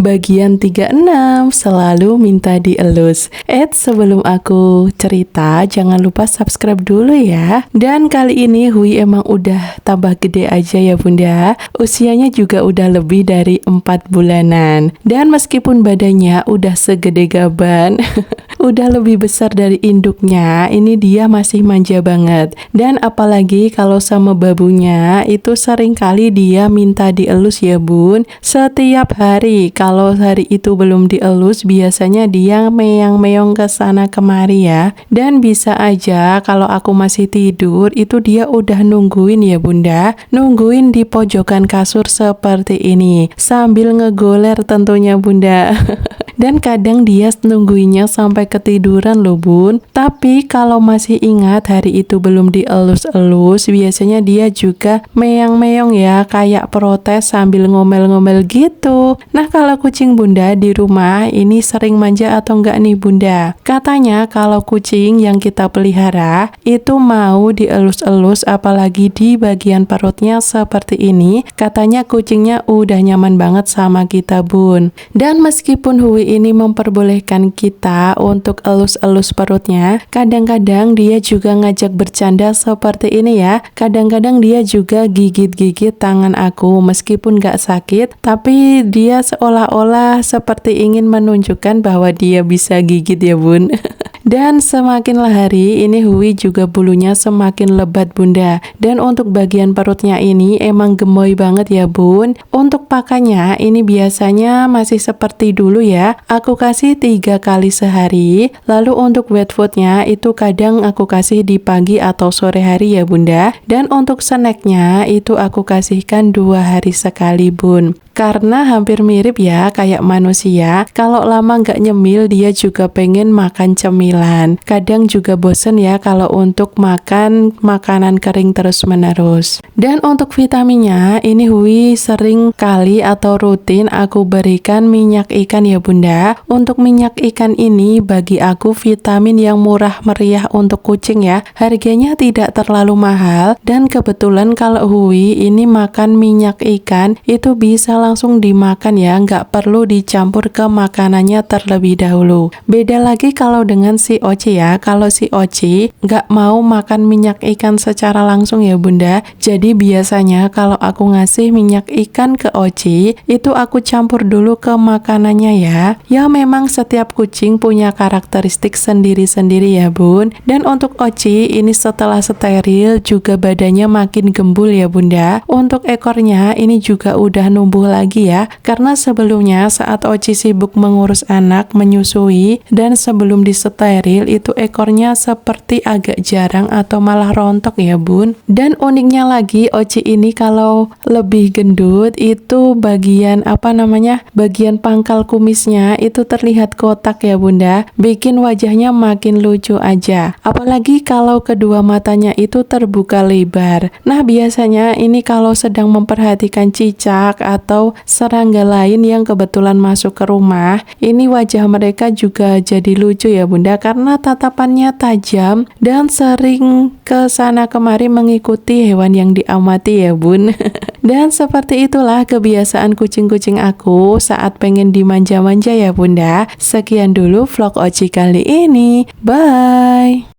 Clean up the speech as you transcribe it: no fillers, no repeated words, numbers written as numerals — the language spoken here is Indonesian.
Bagian 36 selalu minta dielus. Sebelum aku cerita, jangan lupa subscribe dulu ya. Dan kali ini Hui emang udah tambah gede aja ya bunda. Usianya juga udah lebih dari 4 bulanan. Dan meskipun badannya udah segede gaban, udah lebih besar dari induknya, ini dia masih manja banget. Dan apalagi kalau sama babunya, itu sering kali dia minta dielus ya bun. Setiap hari, kalau hari itu belum dielus, biasanya dia meong-meong ke sana kemari ya. Dan bisa aja kalau aku masih tidur, itu dia udah nungguin ya bunda. Nungguin di pojokan kasur seperti ini, sambil ngegoler tentunya bunda. Dan kadang dia nungguinnya sampai ketiduran loh bun. Tapi kalau masih ingat hari itu belum dielus-elus, biasanya dia juga meong-meong ya, kayak protes sambil ngomel-ngomel gitu. Nah kalau kucing bunda di rumah ini sering manja atau enggak nih bunda? Katanya kalau kucing yang kita pelihara itu mau dielus-elus, apalagi di bagian perutnya seperti ini, katanya kucingnya udah nyaman banget sama kita bun. Dan meskipun Hui ini memperbolehkan kita untuk elus-elus perutnya, kadang-kadang dia juga ngajak bercanda seperti ini ya. Kadang-kadang dia juga gigit-gigit tangan aku meskipun gak sakit, tapi dia seolah-olah seperti ingin menunjukkan bahwa dia bisa gigit ya bun. Dan semakin hari ini Hui juga bulunya semakin lebat bunda. Dan untuk bagian perutnya ini emang gemoy banget ya bun. Untuk pakannya ini biasanya masih seperti dulu ya, aku kasih 3 kali sehari. Lalu untuk wet foodnya itu kadang aku kasih di pagi atau sore hari ya bunda. Dan untuk snacknya itu aku kasihkan 2 hari sekali bun. Karena hampir mirip ya kayak manusia, kalau lama nggak nyemil dia juga pengen makan cemilan. Kadang juga bosen ya kalau untuk makan makanan kering terus-menerus. Dan untuk vitaminnya ini Hui sering kali atau rutin aku berikan minyak ikan ya bunda. Untuk minyak ikan ini bagi aku vitamin yang murah meriah untuk kucing ya. Harganya tidak terlalu mahal dan kebetulan kalau Hui ini makan minyak ikan itu bisa langsung dimakan ya, nggak perlu dicampur ke makanannya terlebih dahulu. Beda lagi kalau dengan si Oci ya, kalau si Oci nggak mau makan minyak ikan secara langsung ya bunda. Jadi biasanya kalau aku ngasih minyak ikan ke Oci, itu aku campur dulu ke makanannya ya. Ya memang setiap kucing punya karakteristik sendiri-sendiri ya bun. Dan untuk Oci ini setelah steril juga badannya makin gembul ya bunda. Untuk ekornya ini juga udah numbuh lagi ya, karena sebelumnya saat Oci sibuk mengurus anak, menyusui, dan sebelum disteril itu ekornya seperti agak jarang atau malah rontok ya bun. Dan uniknya lagi Oci ini kalau lebih gendut itu bagian bagian pangkal kumisnya itu terlihat kotak ya bunda, bikin wajahnya makin lucu aja. Apalagi kalau kedua matanya itu terbuka lebar. Nah biasanya ini kalau sedang memperhatikan cicak atau serangga lain yang kebetulan masuk ke rumah, ini wajah mereka juga jadi lucu ya bunda, karena tatapannya tajam dan sering ke sana kemari mengikuti hewan yang diamati ya bun. Dan seperti itulah kebiasaan kucing-kucing aku saat pengen dimanja-manja ya bunda. Sekian dulu vlog Oci kali ini, bye.